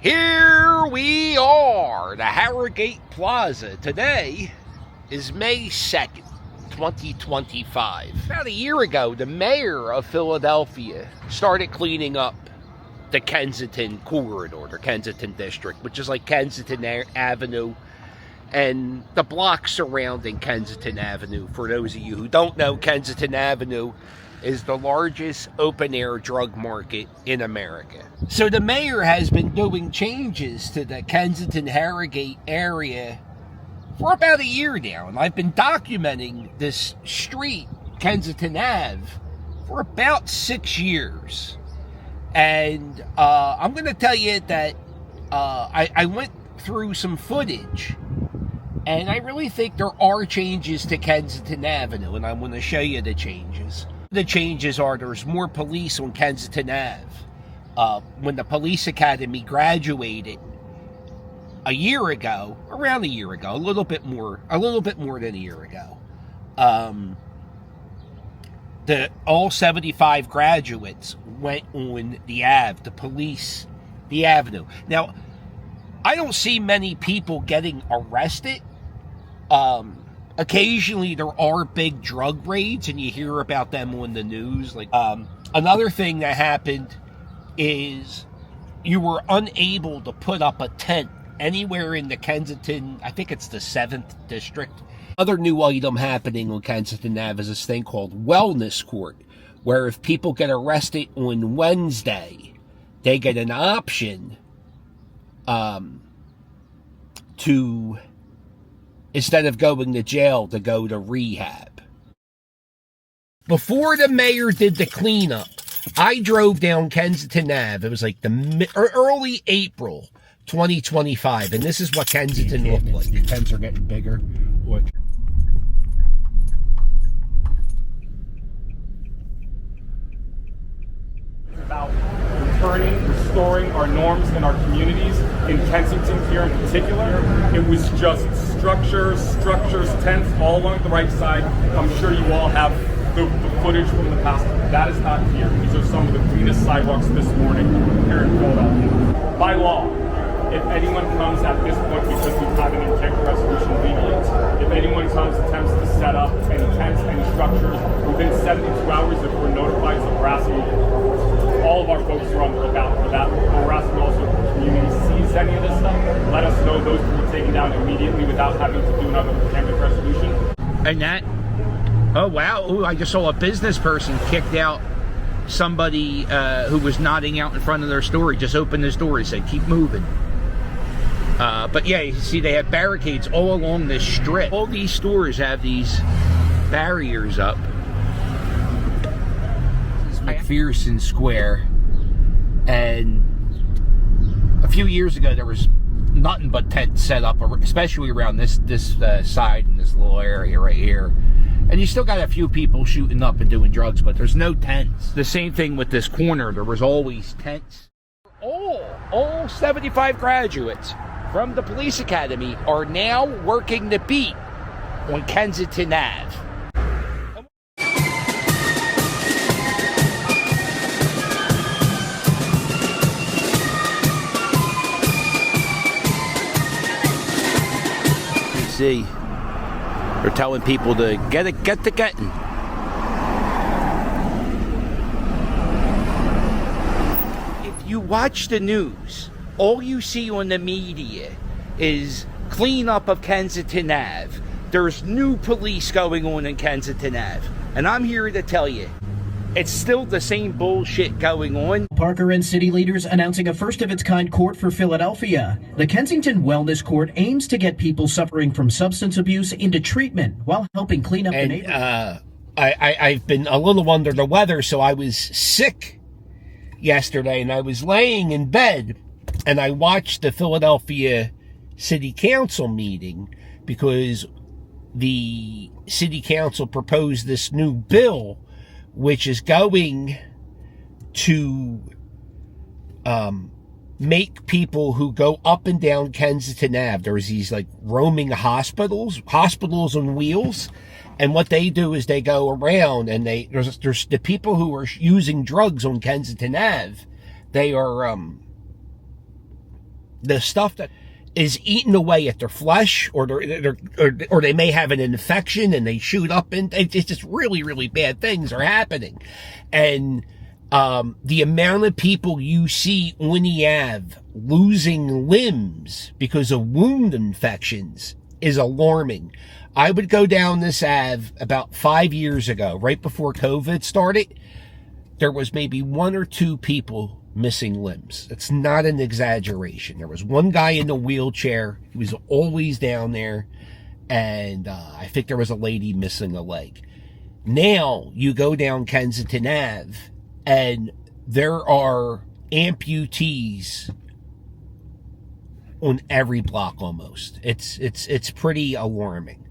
Here we are, the Harrogate Plaza. Today is May 2nd, 2025. About a year ago, the mayor of Philadelphia started cleaning up the Kensington corridor, the Kensington district, which is like Kensington Avenue and the blocks surrounding Kensington Avenue. For those of you who don't know, Kensington Avenue is the largest open-air drug market in America. So the mayor has been doing changes to the Kensington Harrogate area for about a year now, and I've been documenting this street, Kensington Ave, for about 6 years. And I'm going to tell you that I went through some footage, and I really think there are changes to Kensington Avenue, and I'm going to show you the changes. The changes are there's more police on Kensington Ave. When the police academy graduated a year ago, around a year ago, a little bit more than a year ago, all 75 graduates went on the Ave, the avenue. Now, I don't see many people getting arrested. Occasionally there are big drug raids, and you hear about them on the news. Like another thing that happened is you were unable to put up a tent anywhere in the Kensington, I think it's the 7th district. Other new item happening on Kensington Ave is this thing called Wellness Court, where if people get arrested on Wednesday, they get an option to, instead of going to jail, to go to rehab. Before the mayor did the cleanup, I drove down Kensington Ave. It was like the early April 2025, and this is what Kensington looked like. Your tents are getting bigger. What? About returning, restoring our norms in our communities, in Kensington here in particular. It was just structures, tents all along the right side. I'm sure you all have the footage from the past. That is not here. These are some of the cleanest sidewalks this morning here in Philadelphia. By law, if anyone comes at this point, because we have an intent resolution legally, if anyone comes, attempts to set up any tents, any structures, within 72 hours, if we're notified of harassment, all of our folks are on the lookout for that. We're asking also if the community sees any of this stuff, let us know. Those can be taken down immediately without having to do another intent resolution. And that, oh wow, ooh, I just saw a business person kicked out somebody who was nodding out in front of their store. He just opened his door and said, keep moving. But yeah, you see they have barricades all along this strip. All these stores have these barriers up. This is McPherson Square, and a few years ago there was nothing but tents set up, especially around this side in this little area right here. And you still got a few people shooting up and doing drugs, but there's no tents. The same thing with this corner. There was always tents. All 75 graduates from the police academy are now working the beat on Kensington Ave. You see, they're telling people to get to getting. If you watch the news, all you see on the media is cleanup of Kensington Ave. There's new police going on in Kensington Ave. And I'm here to tell you, it's still the same bullshit going on. Parker and city leaders announcing a first-of-its-kind court for Philadelphia. The Kensington Wellness Court aims to get people suffering from substance abuse into treatment while helping clean up the neighborhood. I've been a little under the weather, so I was sick yesterday, and I was laying in bed, and I watched the Philadelphia City Council meeting because the City Council proposed this new bill which is going to make people who go up and down Kensington Ave, there's these like roaming hospitals on wheels, and what they do is they go around and there's the people who are using drugs on Kensington Ave, they are the stuff that is eating away at their flesh, or they may have an infection and they shoot up, and it's just really, really bad things are happening. And the amount of people you see on the Ave losing limbs because of wound infections is alarming. I would go down this Ave about 5 years ago, right before COVID started. There was maybe 1 or 2 people missing limbs. It's not an exaggeration. There was one guy in a wheelchair. He was always down there. And I think there was a lady missing a leg. Now you go down Kensington Ave and there are amputees on every block almost. It's pretty alarming.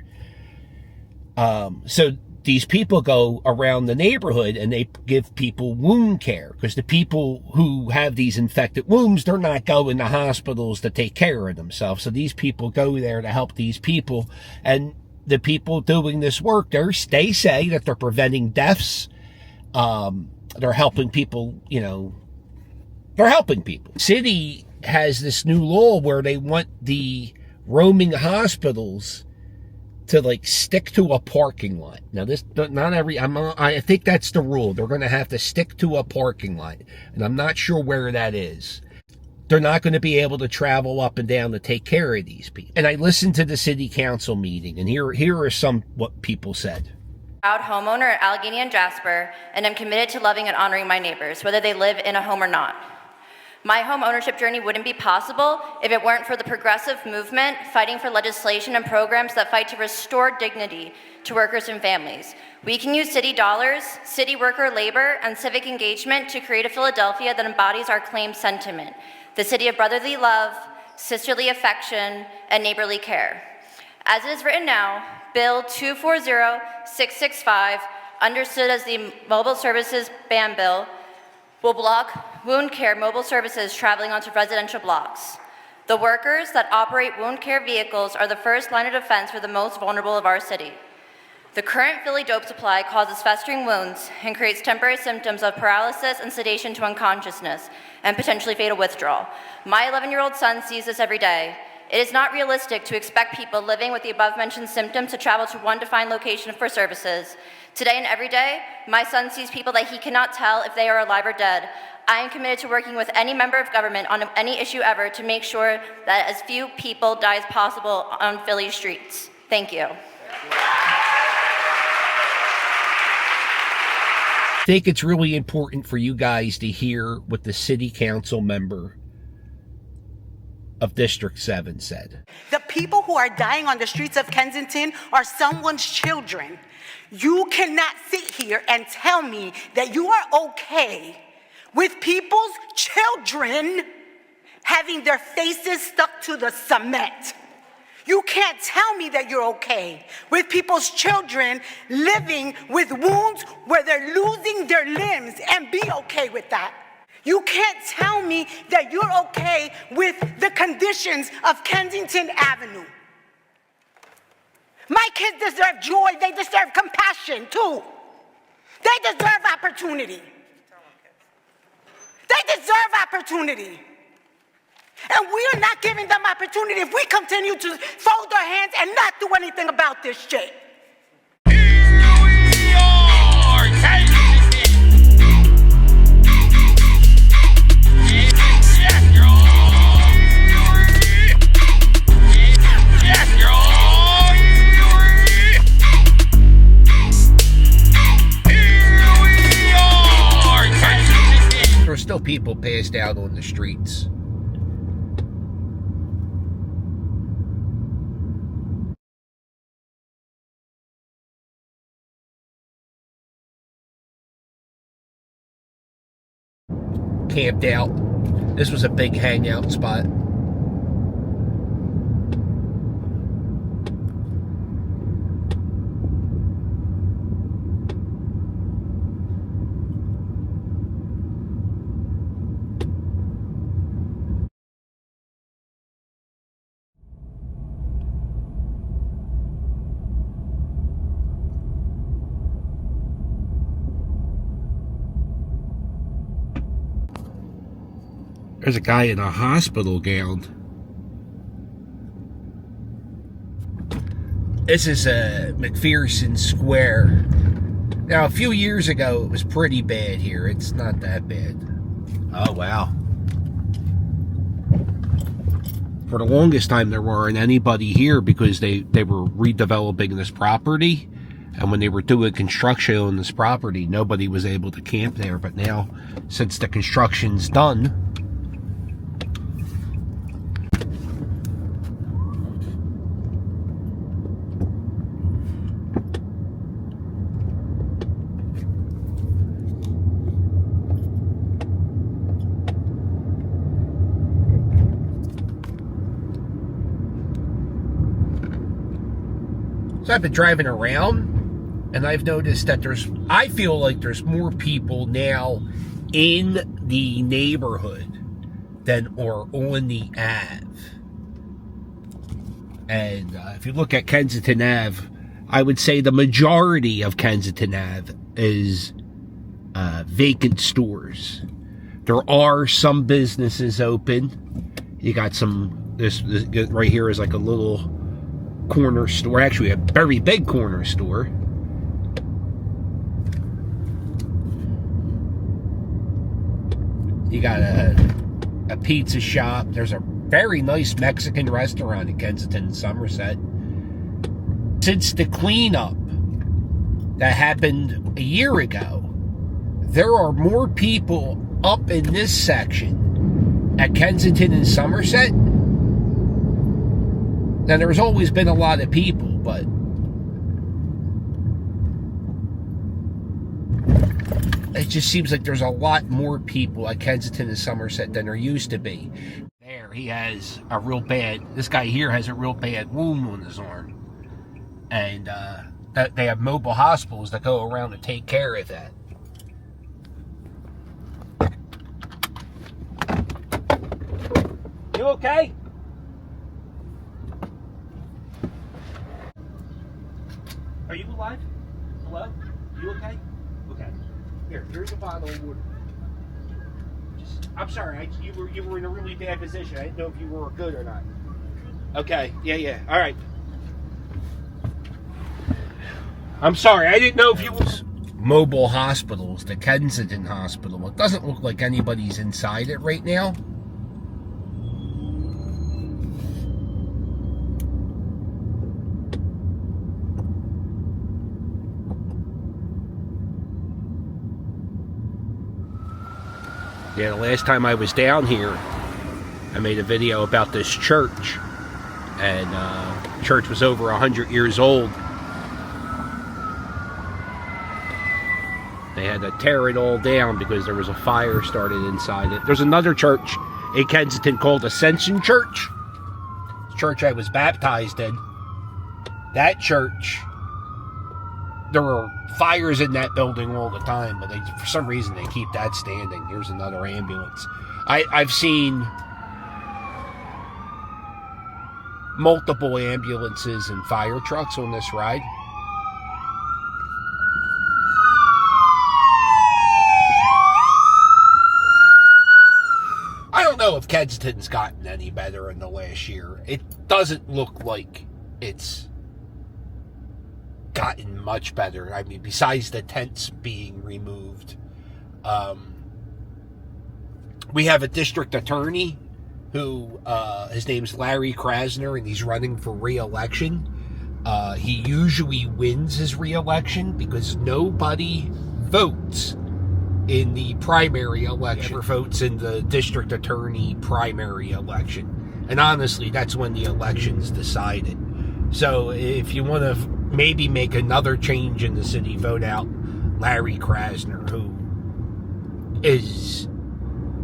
So these people go around the neighborhood and they give people wound care, because the people who have these infected wounds, they're not going to hospitals to take care of themselves. So these people go there to help these people. And the people doing this work, they say that they're preventing deaths. They're helping people, they're helping people. City has this new law where they want the roaming hospitals to stick to a parking lot. Now I think that's the rule. They're going to have to stick to a parking lot, and I'm not sure where that is. They're not going to be able to travel up and down to take care of these people. And I listened to the city council meeting, and here are some what people said. Proud homeowner at Allegheny and Jasper, and I'm committed to loving and honoring my neighbors, whether they live in a home or not. My home ownership journey wouldn't be possible if it weren't for the progressive movement fighting for legislation and programs that fight to restore dignity to workers and families. We can use city dollars, city worker labor, and civic engagement to create a Philadelphia that embodies our claimed sentiment, the city of brotherly love, sisterly affection, and neighborly care. As it is written now, Bill 240665, understood as the Mobile Services Ban Bill, will block wound care mobile services traveling onto residential blocks. The workers that operate wound care vehicles are the first line of defense for the most vulnerable of our city. The current Philly dope supply causes festering wounds and creates temporary symptoms of paralysis and sedation to unconsciousness and potentially fatal withdrawal. My 11-year-old son sees this every day. It is not realistic to expect people living with the above-mentioned symptoms to travel to one defined location for services. Today and every day, my son sees people that he cannot tell if they are alive or dead. I am committed to working with any member of government on any issue ever to make sure that as few people die as possible on Philly streets. Thank you. I think it's really important for you guys to hear what the city council member of District 7 said. The people who are dying on the streets of Kensington are someone's children. You cannot sit here and tell me that you are okay with people's children having their faces stuck to the cement. You can't tell me that you're okay with people's children living with wounds where they're losing their limbs and be okay with that. You can't tell me that you're okay with the conditions of Kensington Avenue. My kids deserve joy. They deserve compassion too. They deserve opportunity. They deserve opportunity. And we are not giving them opportunity if we continue to fold our hands and not do anything about this shit. There's still people passed out on the streets. Camped out. This was a big hangout spot. There's a guy in a hospital gown. This is McPherson Square. Now, a few years ago, it was pretty bad here. It's not that bad. Oh, wow. For the longest time, there weren't anybody here because they were redeveloping this property. And when they were doing construction on this property, nobody was able to camp there. But now, since the construction's done, so I've been driving around, and I've noticed that I feel like there's more people now in the neighborhood than are on the Ave. And if you look at Kensington Ave, I would say the majority of Kensington Ave is vacant stores. There are some businesses open. You got this right here is like a little corner store, actually a very big corner store. You got a pizza shop. There's a very nice Mexican restaurant in Kensington and Somerset. Since the cleanup that happened a year ago, there are more people up in this section at Kensington and Somerset than there's always been a lot of people, but it just seems like there's a lot more people at Kensington and Somerset than there used to be. There, he has this guy here has a real bad wound on his arm. And they have mobile hospitals that go around and take care of that. You okay? Are you alive? Hello? You okay? Okay. Here's a bottle of water. I'm sorry, you were in a really bad position. I didn't know if you were good or not. Okay, yeah. All right. I'm sorry, I didn't know if you was... Mobile hospitals, the Kensington Hospital. It doesn't look like anybody's inside it right now. Yeah, the last time I was down here, I made a video about this church. And the church was over 100 years old. They had to tear it all down because there was a fire started inside it. There's another church in Kensington called Ascension Church. The church I was baptized in. That church, there were fires in that building all the time, but for some reason they keep that standing. Here's another ambulance. I've seen multiple ambulances and fire trucks on this ride. I don't know if Kensington's gotten any better in the last year. It doesn't look like it's gotten much better. I mean, besides the tents being removed, we have a district attorney who, his name's Larry Krasner, and he's running for re-election. He usually wins his re-election because nobody votes in the primary election. Never votes in the district attorney primary election. And honestly, that's when the election's decided. So if you want to maybe make another change in the city, vote out Larry Krasner, who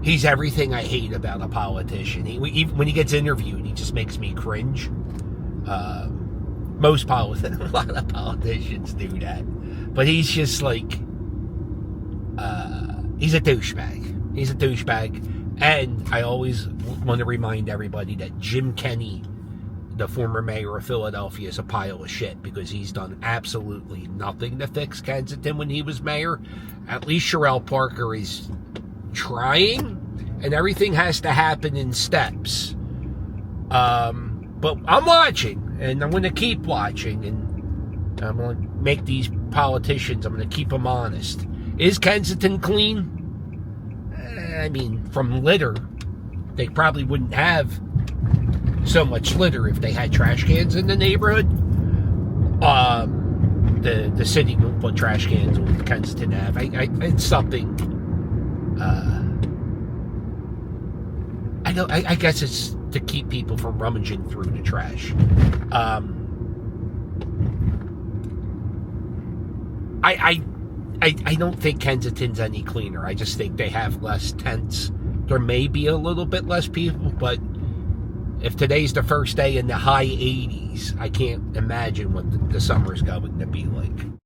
he's everything I hate about a politician. When he gets interviewed, he just makes me cringe. A lot of politicians do that. But he's just like, he's a douchebag. He's a douchebag. And I always want to remind everybody that Jim Kenney, the former mayor of Philadelphia, is a pile of shit because he's done absolutely nothing to fix Kensington when he was mayor. At least Sherelle Parker is trying, and everything has to happen in steps. But I'm watching, And I'm going to keep watching, and I'm going to make these politicians, I'm going to keep them honest. Is Kensington clean? I mean, from litter, they probably wouldn't have so much litter if they had trash cans in the neighborhood. The city won't put trash cans on Kensington Ave. It's something. I guess it's to keep people from rummaging through the trash. I don't think Kensington's any cleaner. I just think they have less tents. There may be a little bit less people, but if today's the first day in the high 80s, I can't imagine what the summer's going to be like.